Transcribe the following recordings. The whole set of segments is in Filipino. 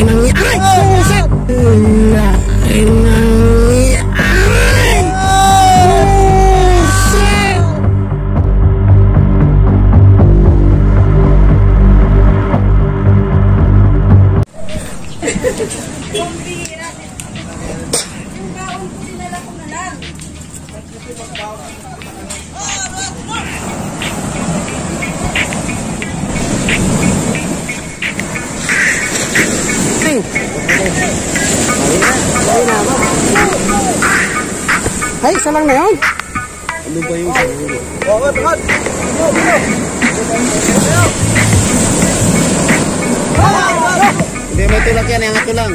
laki ng ay! Puset! Laki ng ay! Puset! Ay, isa lang na yun. Ano ba yung sarili? Hindi, may tulak yan. Iangat ko lang.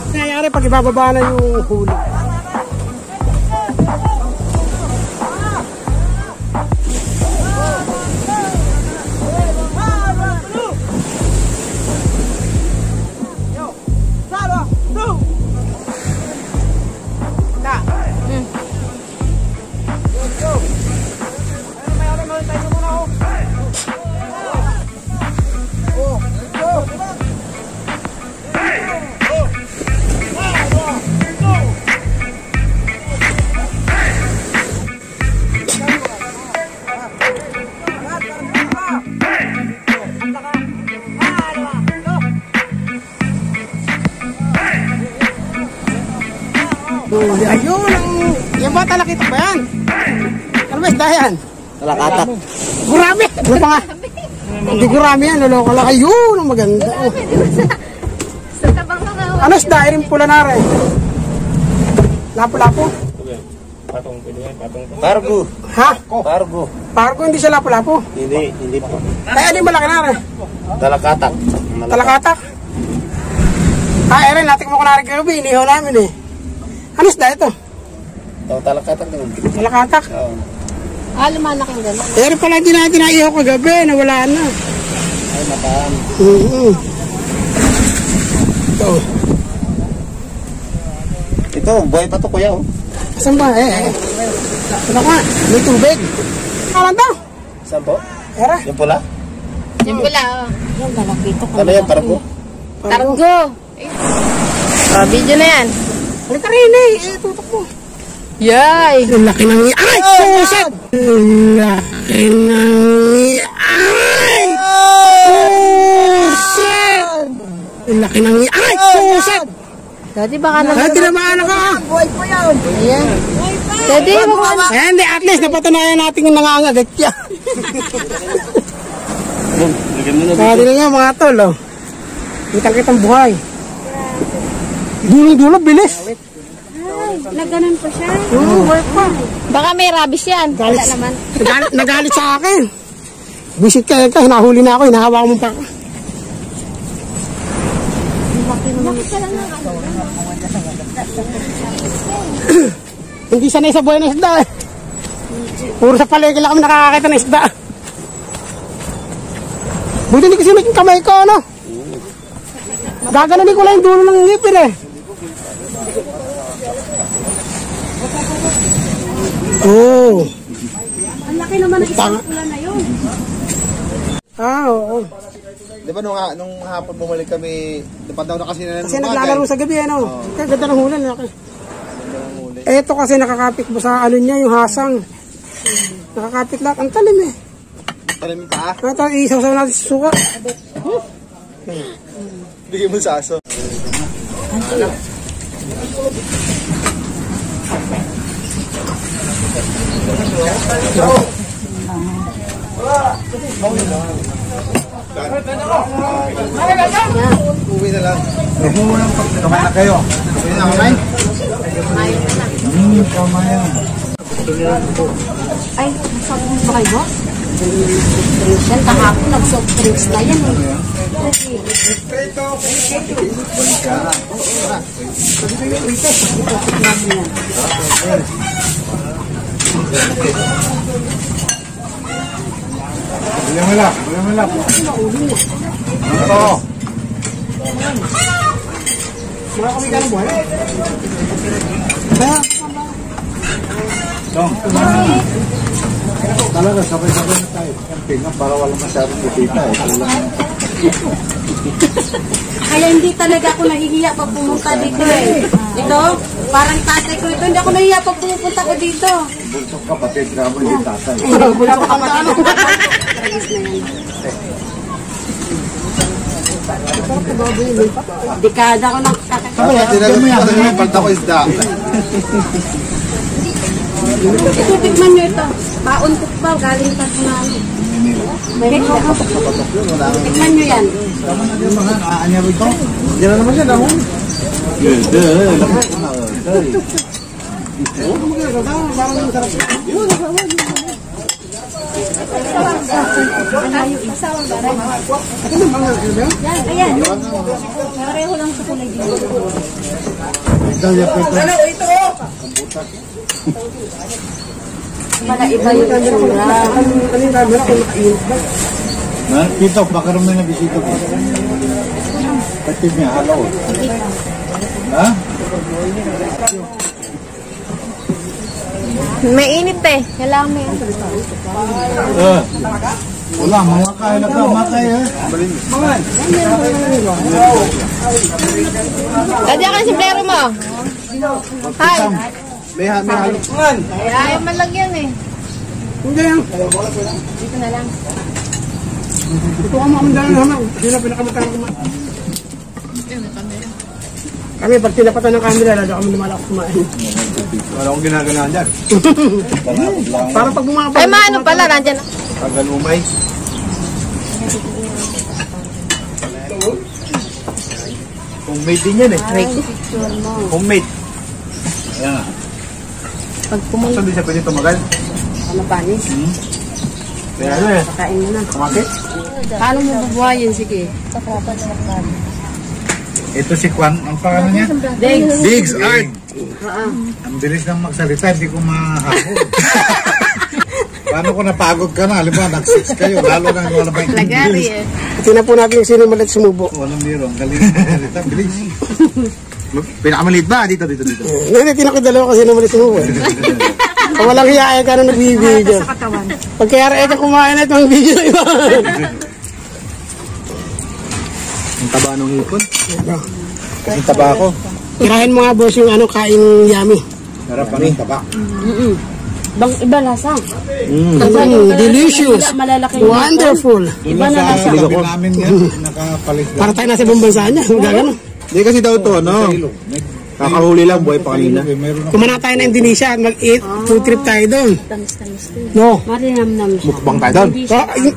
Nangyayari pag ibababa na yung huli. Ayun, yung ba talakita ba yan? Ano ba isda yan? Talakatak. Gurami! Ano pa nga? Hindi gurami yan, loloko lang. Ayun, ang maganda. Sa tabang ka nga. Ano isda? Iring pula na rin. Lapu-lapu? Patong pwede yan, patong. Pargo. Ha? Pargo. Pargo, hindi siya lapu-lapu. Hindi po. Ay, ano yung malaki na rin? Talakatak. Talakatak? Erin, natin mo ko na rin kayo, inihaw namin eh. Ano isda ito? Talakatak naman. Talakatak? Oo. Lumanak yung gano'n. Pero pala hindi natin naihaw kagabi, nawala na. Ay, mataan. Ito. Ito, buhay pa to kuya oh. Saan ba? Ano ka? May tubig. Kalan to? Saan po? Era? Yung pula? Yung pula, yung malakito ko. Ano yan, pargo? Targo. Video na yan. Halika rin eh. Tutok mo. Yay! Ang laki ng ay! Puset! Ang laki ng ay! Puset! Ang laki ng ay! Puset! Dati baka na... Ay, tinamaan ako! Buhay po yan. Ayan. Dati mo ba? Eh, hindi. At least, napatunayan natin yung nangangagat yan. Dati na nga mga tol, oh. Kitang-kitang buhay. Dulo-dulo, bilis. Naganon pa siya. Buhay pa. Baka may rabies yan. Galit, Wala naman. nagalit sa akin. Visit ka, hinahuli na ako, hinahawa mo pa ako. Hindi sanay sa buhay ng isda eh. Puro sa palengke lang kami nakakakita ng isda. Buti hindi kasi naging kamay ko, ano? Gaganunin ko lang yung dulo ng ngipin eh. Oh. Ang laki naman ng isang pula na yun. Oo. Di ba nung hapon bumalik kami, napadaw na kasi na Kasi naglalaro sa gabi, ano? Kaya ganda ng huli. Eto kasi nakakapit mo sa ano niya, yung hasang. Nakakapit lahat. Ang talim eh. Talim pa? Ito, isaw-saw natin sa suka. Bigay mo sa aso. Uwi na lang. Kumain na kayo. Uwi na kumain? Kumain. Ay, nag-soft drinks ba kayo? Yan, kahapon nag-soft drinks na yan eh. Uwi mo lang. Ito. Mga kami ka ng buhay. Kaya, Dong. Talaga, sabay-sabay na tayo. Camping nga, para walang masyadong butita eh. Kaya hindi talaga ako nahihiya pag pumunta dito eh. Ito, parang tatay ko ito. Hindi ako nahihiya pag pumunta ko dito. Bulsok kapatid ka mo, hindi tatay. Bulso ka pa din. Dekada ko nang Tinagot ko na yung palta ko isda. ito, tikman nyo ito. Baon ko pa, galing pa sa namin. Tikman nyo yan. Yung mga aanyar ito? Yan na naman siya, nahon. Yan, ayan. Pareho lang sa kulay dito. Para iba yung itsura. Kanina camera kung nakainit ba? Pito, baka rin may nabisito ko. Patid niya, halaw. Ha? Mainit eh. Kailangan mo yan. Wala, mamakay na ka, makay ha. Dadya ka yung simplero mo. Hi. May halo. Ayaw man lang yan eh. Hindi yan. Dito na lang. Ito ka makamdalan naman. Hindi na pinakamatalang kumain. Kami, pag tinapatan ng camera, lalo kami lumalakas kumain. Wala akong ginagalaan dyan. Para pag bumapag. Ay, maano pala. Nandyan na. Tagalumay. Homemade din yan eh. Homemade. Ayan nga. Pag pumunta. Saan din siya pwede tumagal? Ano panis? Kaya ano eh. Kain mo na. Kumakit? Paano mo bubuhayin? Sige. Ito si Kwan, ang pangalan niya? Degs. Diggs Art! Ang bilis nang magsalita, hindi ko mahapon. Paano ko napagod ka na? Alam mo, nag-6 kayo, lalo na wala ba yung Lagari eh. Tingnan po natin yung sino malit sumubo. Walang biro, ang galing ng magsalita, bilis. Pinakamaliit ba? Dito. Hindi, tingnan ko dalawa kasi sino malit sumubo. Kung walang hiya, ay ka nung nagbibideo. Pag kaya rin ka kumain na itong video na iba. Ang taba ng hipon. Ang taba ako. Tirahin mo nga boss yung ano, kain yummy. Sarap pa ng taba. Bang iba lasa. Delicious. Malalaki. Wonderful. Iba na lasa. Sabi namin yan, nakapalit lang. Para tayo nasa ibang bansa niya. Gagano. Hindi kasi daw ito, ano? Kakahuli lang, buhay pa kanina. Kumana tayo na Indonesia at mag-eat. Food trip tayo doon. Tamis-tamis ko. No. Marinam-nam siya. Mukbang tayo doon.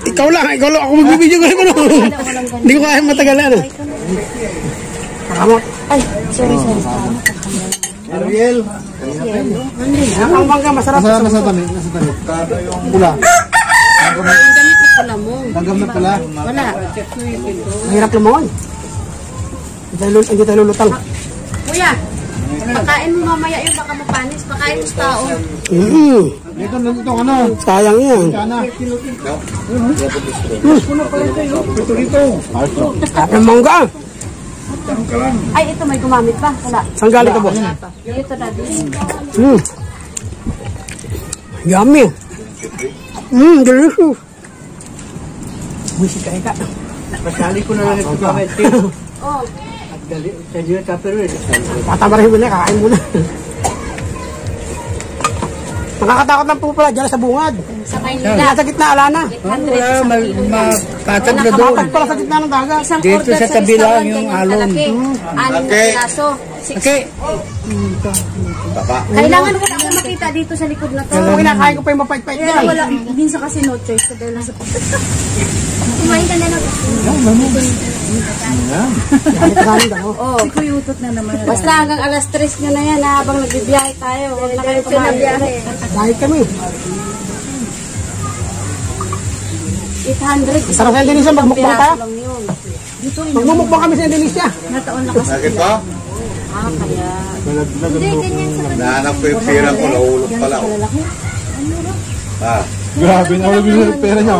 Ikaw lang. Ako magbibideo ko rin. Hindi ko kaya matagalan. Pakamot. Ay, sorry. Ariel. Ang bangga, masarap. Nasa tamis. Pula. Ang damit na pala mo. Tanggap na pala. Wala. Mahirap lumawan. Hindi tayo lulutang. Kuya, pakain mo mamaya yung baka mapanis. Pakain mo sa tao. Ito ano? Sayang yan. Ang mangga. Ay, ito may gumamit pa. Wala. Saan galing ka boss? Ito na din. Yummy. Delicious. Wish ka ika. Pasali ko na lang ito comment. Oh. Patamarahin mo na, kakain mo na. Nakakatakot lang po pala dyan sa bungad. Sa Maynila. Sa gitna, ala na. 800 sa kilo yan. Patag na Matag pala sa gitna ng dagat. Isang order sa tabi lang yung alon. 6 na piraso. Okay. Kailangan ko ako makita dito sa likod na to. Kung kinakain ko pa yung mapait-pait Kaya dyan. wala, minsan kasi no choice sa dahil nasa kumain ka na lang. Oh, sikuyutot na naman. Basta hanggang alas 3 nyo na yan habang nagbibiyahe tayo. Huwag na kayo kumain. Dahil kami. 800. Sarap sa Indonesia, magmukbang tayo. lang yun. Dito Magmumukbang kami sa Indonesia. nataon na kasi. Bakit ba? Kaya. Hindi, ganyan sa Nahanap ko yung pera ko, nahulog pala ako. malalaki. Grabe, nahulog yung pera niya.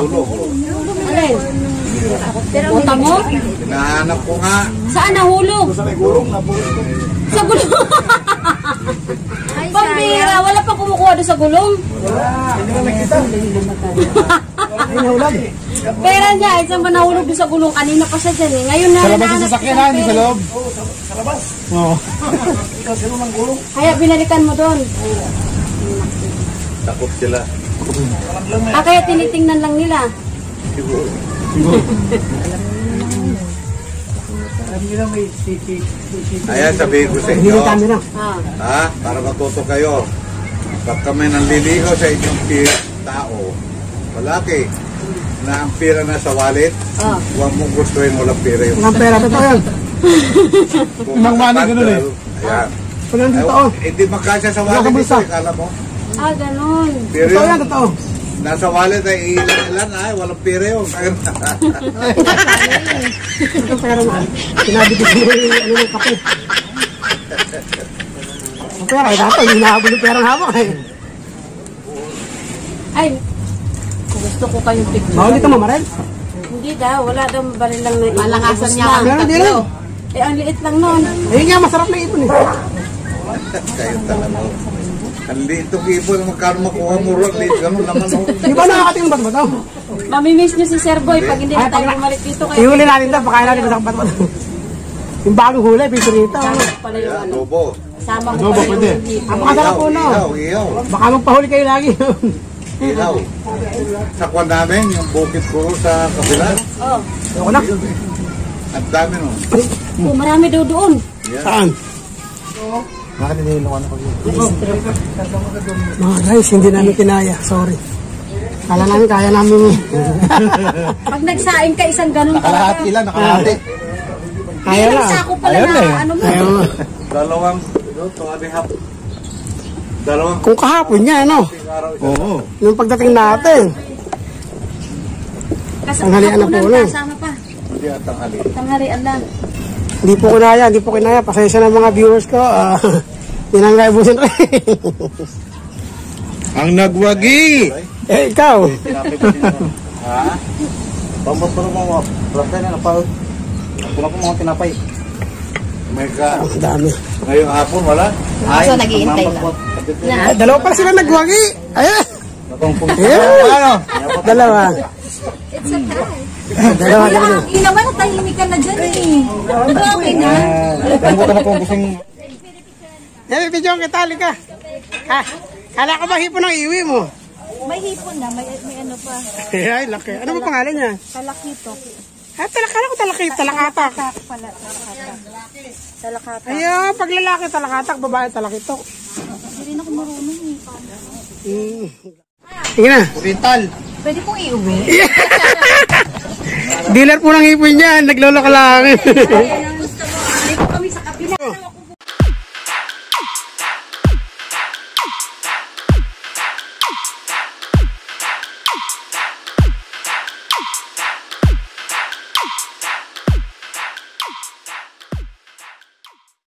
Alin? Punta mo? Hinahanap ko nga. Saan nahulog? Sa gulong. Sa gulong? Pambira, wala pa kumukuha doon sa gulong. Pera niya, isang ba nahulog doon sa gulong? Kanina pa siya dyan eh. Ngayon na. Sa labas yung sasakyan ha, hindi sa loob. Sa labas? Oo. Kaya binalikan mo doon. Takot sila. Kaya tinitingnan lang nila. Siguro. Ayan, sabihin ko sa Hindi inyo. na camera. Ah. Para matuto kayo. Pag kami nanliligaw sa inyong tao, malaki, na ang pira na sa wallet, huwag mong gustuhin walang pira yung Walang pera. Totoo yan. Imang money, ganun eh. Ayan. Walang totoo. Hindi magkasya sa Wala wallet kang ito, bulsa. ikala mo. Ah, ganun. Pero Totoo yan, yung totoo. nasa wallet ay ilan ay walang pira yun. Ito pera mo. Sinabi ko sa'yo ano ng kape. Ang pera, eh dapat hindi nahabol yung perang hawak eh. Ay, gusto ko kayong picture. Bawal dito mamarel. Hindi daw, wala daw baril lang na Malangasan niya na. ang Meron din tatlo. Eh, ang liit lang nun. Eh nga, masarap na ipon eh. Kayo talaga. Ang liit ng ibon, magkano makuha mo ron, liit ganun naman. Oh. Di ba nakakatingin ba't ba ito? Mamimiss niyo si Sir Boy pag hindi na tayo bumalik dito. Kaya Ihuli natin ito, pakain natin masakit ba't ba ito? Yung bagong huli, pito rito. pala yung ano. Adobo. Sama mo pala yung hindi. Napakasarap po no. Ihaw. Baka magpahuli kayo lagi yun. Ihaw. Sa kwan namin, yung bukit ko sa kabila. Oh. Ako na. Ang dami nun. Oh, marami daw doon. Saan? Bakit hindi yung ano ko yun? Mga guys, hindi namin kinaya. Sorry. Kala namin, kaya namin eh. Pag nagsaing ka, isang ganun Nakalahati lang, nakalahati. Kaya Ilang na. sako pala Ayun na eh. ano mo. Ayaw mo. Dalawang, dalawang Kung kahapon niya, ano? araw isa. Oo. Nung pagdating natin. Tanghalian na po, Hapunan no? pa, sama pa. Hindi at tanghali. Tanghalian lang. Hindi po kinaya. Pasensya ng mga viewers ko. Yan ang kaibusin rin. Ang nagwagi! Eh, ikaw. Ha? Pambot pa rin mga plantay na napahod. Kung ako mga tinapay. May ka. Ang dami. Ngayong hapon, wala? Kaso naghihintay lang. Ay, dalawa pala sila nagwagi. Ayan. Ano? Dalawa. Dalawa. Hindi naman, tahimik ka na dyan eh. Okay na. Pambutan na kung gustong... Yan, video kita. Halika. Kala ko ba hipon ang iwi mo? May hipon na, may ano pa. Ay, laki. Ano ba pangalan niya? Talakito. Kala ko talakatak. Pala, talakata. Ayun, pag lalaki talakatak, babae talakitok. Hindi rin ako marunong eh. Sige na. Oriental. Pwede pong iuwi. Dealer po ng hipon niya. Naglolo ka lang.